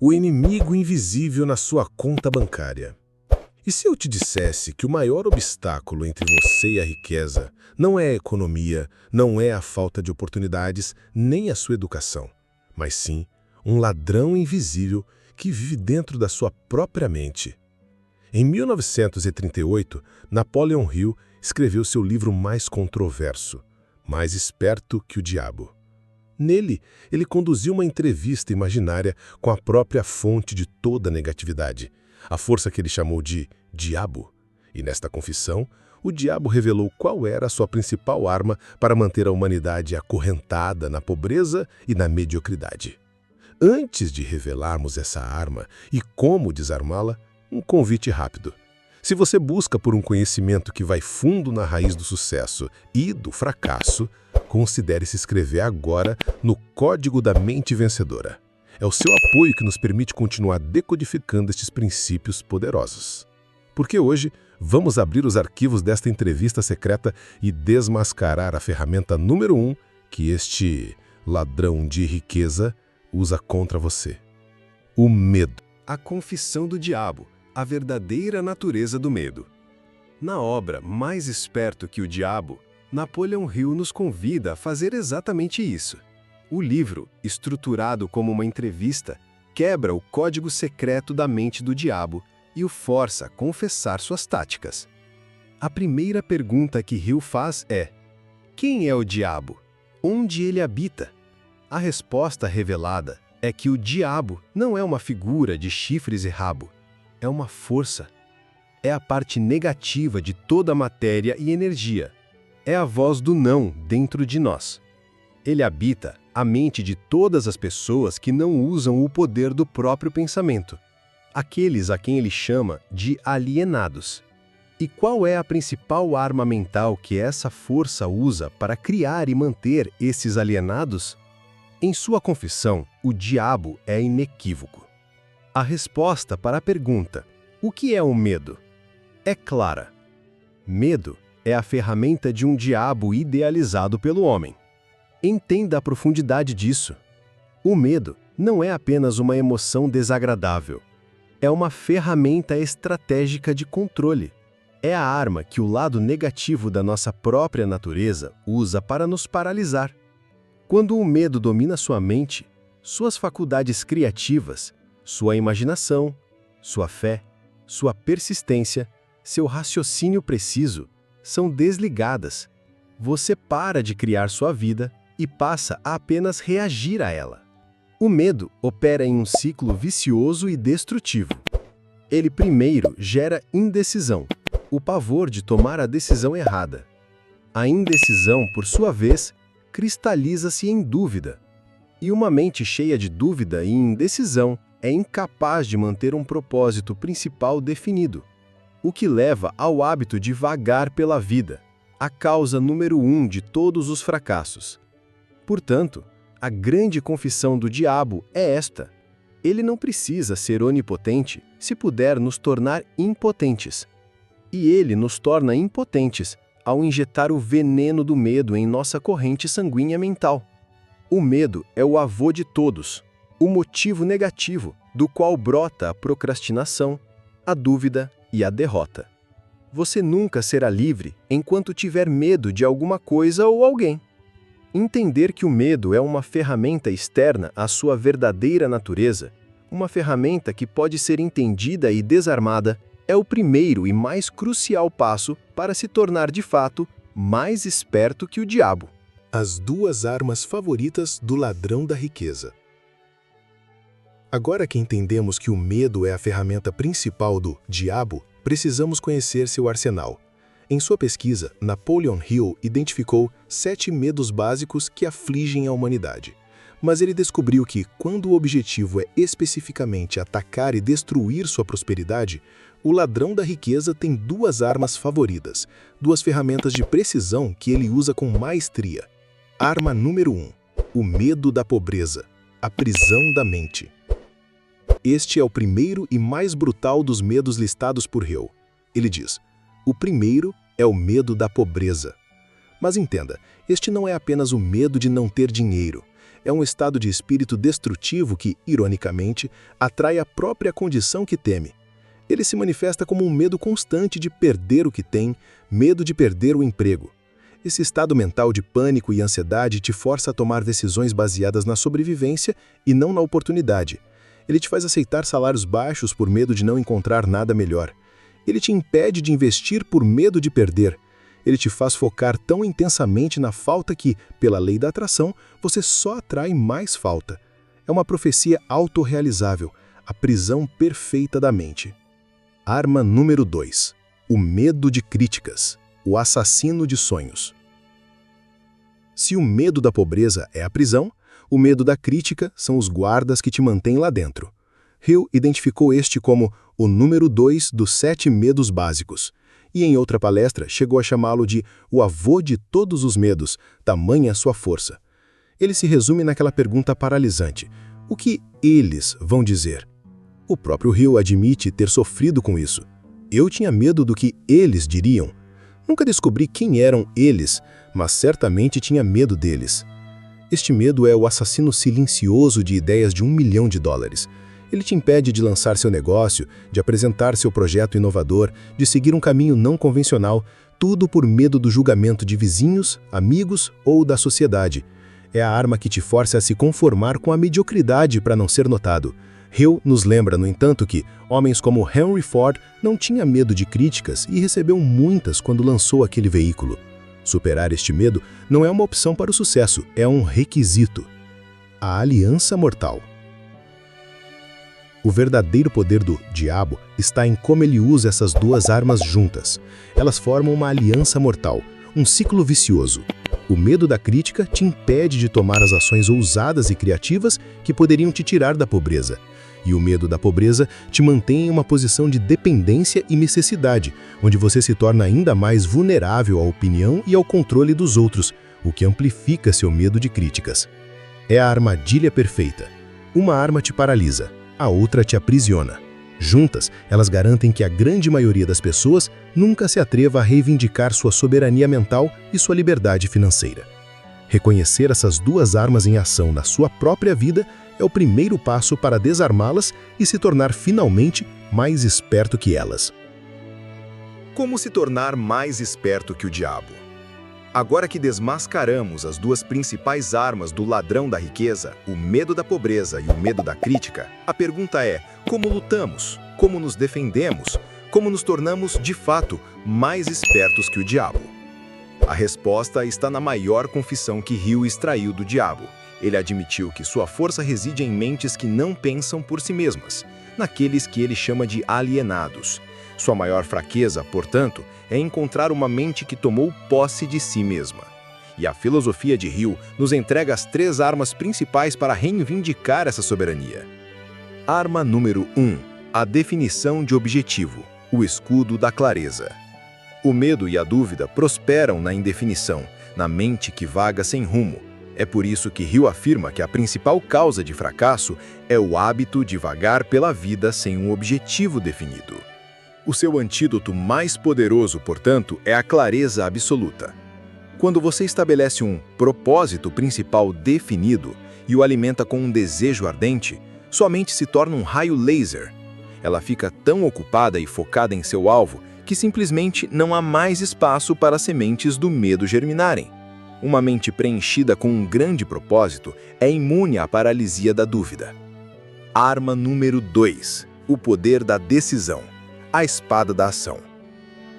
O inimigo invisível na sua conta bancária. E se eu te dissesse que o maior obstáculo entre você e a riqueza não é a economia, não é a falta de oportunidades, nem a sua educação, mas sim um ladrão invisível que vive dentro da sua própria mente? Em 1938, Napoleon Hill escreveu seu livro mais controverso, Mais Esperto que o Diabo. Nele, ele conduziu uma entrevista imaginária com a própria fonte de toda a negatividade, a força que ele chamou de Diabo. E nesta confissão, o diabo revelou qual era a sua principal arma para manter a humanidade acorrentada na pobreza e na mediocridade. Antes de revelarmos essa arma e como desarmá-la, um convite rápido. Se você busca por um conhecimento que vai fundo na raiz do sucesso e do fracasso, considere se inscrever agora no Código da Mente Vencedora. É o seu apoio que nos permite continuar decodificando estes princípios poderosos. Porque hoje vamos abrir os arquivos desta entrevista secreta e desmascarar a ferramenta número 1 que este ladrão de riqueza usa contra você: o medo. A confissão do diabo, a verdadeira natureza do medo. Na obra Mais Esperto que o Diabo, Napoleon Hill nos convida a fazer exatamente isso. O livro, estruturado como uma entrevista, quebra o código secreto da mente do diabo e o força a confessar suas táticas. A primeira pergunta que Hill faz é: quem é o diabo? Onde ele habita? A resposta revelada é que o diabo não é uma figura de chifres e rabo, é uma força. É a parte negativa de toda a matéria e energia. É a voz do não dentro de nós. Ele habita a mente de todas as pessoas que não usam o poder do próprio pensamento, aqueles a quem ele chama de alienados. E qual é a principal arma mental que essa força usa para criar e manter esses alienados? Em sua confissão, o diabo é inequívoco. A resposta para a pergunta: o que é o medo? É clara. Medo é a ferramenta de um diabo idealizado pelo homem. Entenda a profundidade disso. O medo não é apenas uma emoção desagradável. É uma ferramenta estratégica de controle. É a arma que o lado negativo da nossa própria natureza usa para nos paralisar. Quando o medo domina sua mente, suas faculdades criativas, sua imaginação, sua fé, sua persistência, seu raciocínio preciso são desligadas. Você para de criar sua vida e passa a apenas reagir a ela. O medo opera em um ciclo vicioso e destrutivo. Ele primeiro gera indecisão, o pavor de tomar a decisão errada. A indecisão, por sua vez, cristaliza-se em dúvida. E uma mente cheia de dúvida e indecisão é incapaz de manter um propósito principal definido, o que leva ao hábito de vagar pela vida, a causa número 1 de todos os fracassos. Portanto, a grande confissão do diabo é esta: ele não precisa ser onipotente se puder nos tornar impotentes. E ele nos torna impotentes ao injetar o veneno do medo em nossa corrente sanguínea mental. O medo é o avô de todos, o motivo negativo do qual brota a procrastinação, a dúvida e a derrota. Você nunca será livre enquanto tiver medo de alguma coisa ou alguém. Entender que o medo é uma ferramenta externa à sua verdadeira natureza, uma ferramenta que pode ser entendida e desarmada, é o primeiro e mais crucial passo para se tornar de fato mais esperto que o diabo. As duas armas favoritas do ladrão da riqueza. Agora que entendemos que o medo é a ferramenta principal do diabo, precisamos conhecer seu arsenal. Em sua pesquisa, Napoleon Hill identificou 7 medos básicos que afligem a humanidade. Mas ele descobriu que, quando o objetivo é especificamente atacar e destruir sua prosperidade, o ladrão da riqueza tem 2 armas favoritas, 2 ferramentas de precisão que ele usa com maestria. Arma número 1: o medo da pobreza, a prisão da mente. Este é o primeiro e mais brutal dos medos listados por Hill. Ele diz: o primeiro é o medo da pobreza. Mas entenda, este não é apenas o medo de não ter dinheiro. é um estado de espírito destrutivo que, ironicamente, atrai a própria condição que teme. Ele se manifesta como um medo constante de perder o que tem, medo de perder o emprego. Esse estado mental de pânico e ansiedade te força a tomar decisões baseadas na sobrevivência e não na oportunidade. Ele te faz aceitar salários baixos por medo de não encontrar nada melhor. Ele te impede de investir por medo de perder. Ele te faz focar tão intensamente na falta que, pela lei da atração, você só atrai mais falta. É uma profecia autorrealizável, a prisão perfeita da mente. Arma número 2. O medo de críticas. O assassino de sonhos. Se o medo da pobreza é a prisão, o medo da crítica são os guardas que te mantêm lá dentro. Hill identificou este como o número 2 dos 7 medos básicos, e em outra palestra chegou a chamá-lo de o avô de todos os medos, tamanha sua força. Ele se resume naquela pergunta paralisante: o que eles vão dizer? O próprio Hill admite ter sofrido com isso. Eu tinha medo do que eles diriam. Nunca descobri quem eram eles, mas certamente tinha medo deles. Este medo é o assassino silencioso de ideias de $1 milhão. Ele te impede de lançar seu negócio, de apresentar seu projeto inovador, de seguir um caminho não convencional, tudo por medo do julgamento de vizinhos, amigos ou da sociedade. É a arma que te força a se conformar com a mediocridade para não ser notado. Hill nos lembra, no entanto, que homens como Henry Ford não tinha medo de críticas e recebeu muitas quando lançou aquele veículo. Superar este medo não é uma opção para o sucesso, é um requisito. A aliança mortal. O verdadeiro poder do diabo está em como ele usa essas duas armas juntas. Elas formam uma aliança mortal, um ciclo vicioso. O medo da crítica te impede de tomar as ações ousadas e criativas que poderiam te tirar da pobreza. E o medo da pobreza te mantém em uma posição de dependência e necessidade, onde você se torna ainda mais vulnerável à opinião e ao controle dos outros, o que amplifica seu medo de críticas. É a armadilha perfeita. Uma arma te paralisa, a outra te aprisiona. Juntas, elas garantem que a grande maioria das pessoas nunca se atreva a reivindicar sua soberania mental e sua liberdade financeira. Reconhecer essas duas armas em ação na sua própria vida é o primeiro passo para desarmá-las e se tornar finalmente mais esperto que elas. Como se tornar mais esperto que o diabo? Agora que desmascaramos as duas principais armas do ladrão da riqueza, o medo da pobreza e o medo da crítica, a pergunta é: como lutamos? Como nos defendemos? Como nos tornamos, de fato, mais espertos que o diabo? A resposta está na maior confissão que Hill extraiu do diabo. Ele admitiu que sua força reside em mentes que não pensam por si mesmas, naqueles que ele chama de alienados. Sua maior fraqueza, portanto, é encontrar uma mente que tomou posse de si mesma. E a filosofia de Hill nos entrega as 3 armas principais para reivindicar essa soberania. Arma número 1. A definição de objetivo, o escudo da clareza. O medo e a dúvida prosperam na indefinição, na mente que vaga sem rumo. É por isso que Hill afirma que a principal causa de fracasso é o hábito de vagar pela vida sem um objetivo definido. O seu antídoto mais poderoso, portanto, é a clareza absoluta. Quando você estabelece um propósito principal definido e o alimenta com um desejo ardente, sua mente se torna um raio laser. Ela fica tão ocupada e focada em seu alvo que simplesmente não há mais espaço para as sementes do medo germinarem. Uma mente preenchida com um grande propósito é imune à paralisia da dúvida. Arma número 2. O poder da decisão. A espada da ação.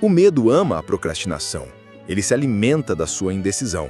O medo ama a procrastinação. Ele se alimenta da sua indecisão.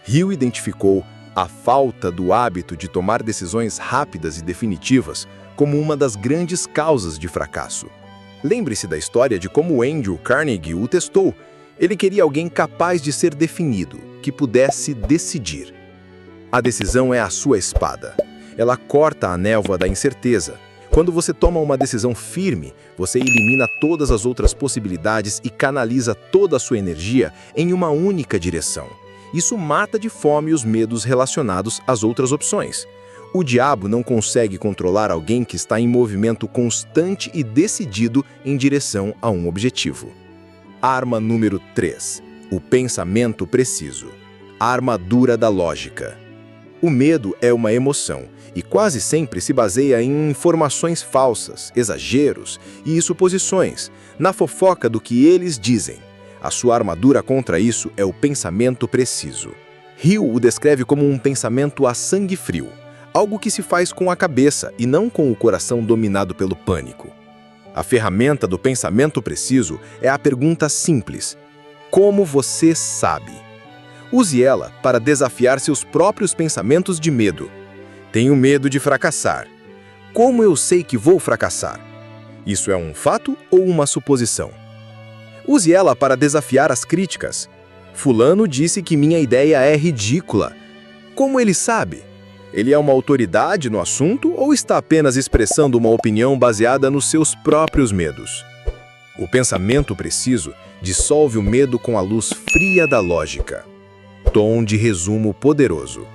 Hill identificou a falta do hábito de tomar decisões rápidas e definitivas como uma das grandes causas de fracasso. Lembre-se da história de como Andrew Carnegie o testou. Ele queria alguém capaz de ser definido, que pudesse decidir. A decisão é a sua espada. Ela corta a névoa da incerteza. Quando você toma uma decisão firme, você elimina todas as outras possibilidades e canaliza toda a sua energia em uma única direção. Isso mata de fome os medos relacionados às outras opções. O diabo não consegue controlar alguém que está em movimento constante e decidido em direção a um objetivo. Arma número 3. O pensamento preciso. A armadura da lógica. O medo é uma emoção e quase sempre se baseia em informações falsas, exageros e suposições, na fofoca do que eles dizem. A sua armadura contra isso é o pensamento preciso. Hill o descreve como um pensamento a sangue frio, algo que se faz com a cabeça e não com o coração dominado pelo pânico. A ferramenta do pensamento preciso é a pergunta simples: como você sabe? Use ela para desafiar seus próprios pensamentos de medo. Tenho medo de fracassar. Como eu sei que vou fracassar? Isso é um fato ou uma suposição? Use ela para desafiar as críticas. Fulano disse que minha ideia é ridícula. Como ele sabe? Ele é uma autoridade no assunto ou está apenas expressando uma opinião baseada nos seus próprios medos? O pensamento preciso dissolve o medo com a luz fria da lógica. Tom de resumo poderoso.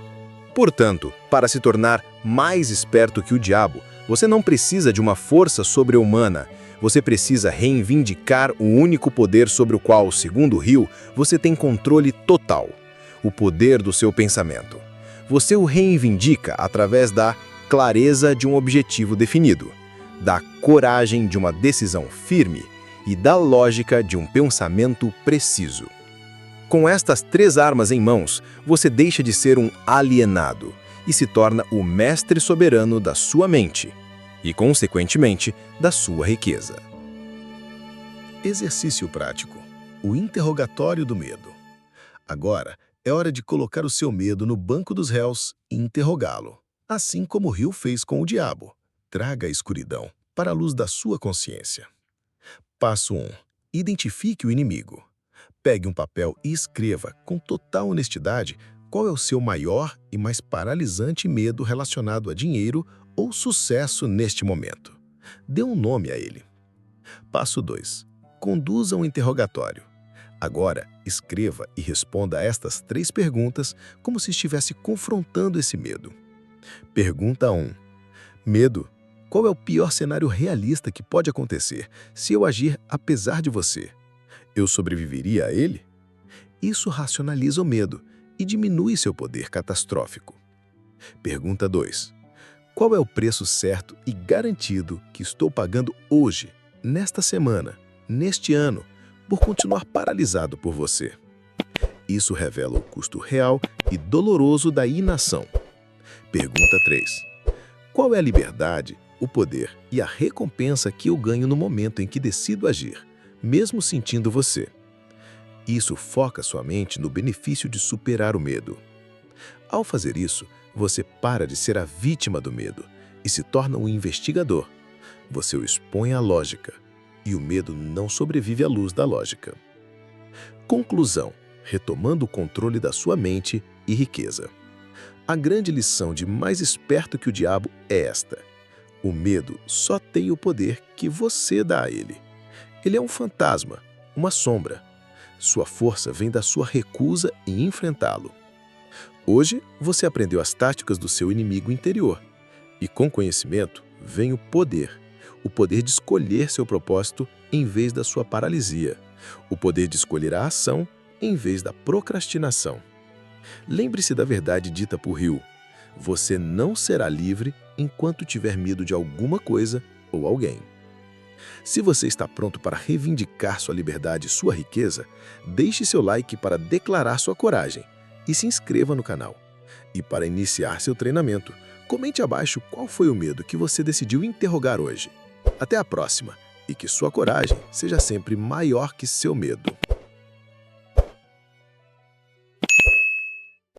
Portanto, para se tornar mais esperto que o diabo, você não precisa de uma força sobre-humana. Você precisa reivindicar o único poder sobre o qual, segundo Hill, você tem controle total: o poder do seu pensamento. Você o reivindica através da clareza de um objetivo definido, da coragem de uma decisão firme e da lógica de um pensamento preciso. Com estas 3 armas em mãos, você deixa de ser um alienado e se torna o mestre soberano da sua mente e, consequentemente, da sua riqueza. Exercício prático. O interrogatório do medo. Agora é hora de colocar o seu medo no banco dos réus e interrogá-lo. Assim como Hill fez com o diabo. Traga a escuridão para a luz da sua consciência. Passo 1. Identifique o inimigo. Pegue um papel e escreva, com total honestidade, qual é o seu maior e mais paralisante medo relacionado a dinheiro ou sucesso neste momento. Dê um nome a ele. Passo 2. Conduza um interrogatório. Agora, escreva e responda a estas 3 perguntas como se estivesse confrontando esse medo. Pergunta 1. Medo. Qual é o pior cenário realista que pode acontecer se eu agir apesar de você? Eu sobreviveria a ele? Isso racionaliza o medo e diminui seu poder catastrófico. Pergunta 2. Qual é o preço certo e garantido que estou pagando hoje, nesta semana, neste ano, por continuar paralisado por você? Isso revela o custo real e doloroso da inação. Pergunta 3. Qual é a liberdade, o poder e a recompensa que eu ganho no momento em que decido agir, mesmo sentindo você? Isso foca sua mente no benefício de superar o medo. Ao fazer isso, você para de ser a vítima do medo e se torna um investigador. Você o expõe à lógica, e o medo não sobrevive à luz da lógica. Conclusão, retomando o controle da sua mente e riqueza. A grande lição de mais esperto que o diabo é esta: o medo só tem o poder que você dá a ele. Ele é um fantasma, uma sombra. Sua força vem da sua recusa em enfrentá-lo. Hoje, você aprendeu as táticas do seu inimigo interior. E com conhecimento vem o poder de escolher seu propósito em vez da sua paralisia, o poder de escolher a ação em vez da procrastinação. Lembre-se da verdade dita por Hill: você não será livre enquanto tiver medo de alguma coisa ou alguém. Se você está pronto para reivindicar sua liberdade e sua riqueza, deixe seu like para declarar sua coragem e se inscreva no canal. E para iniciar seu treinamento, comente abaixo qual foi o medo que você decidiu interrogar hoje. Até a próxima, e que sua coragem seja sempre maior que seu medo.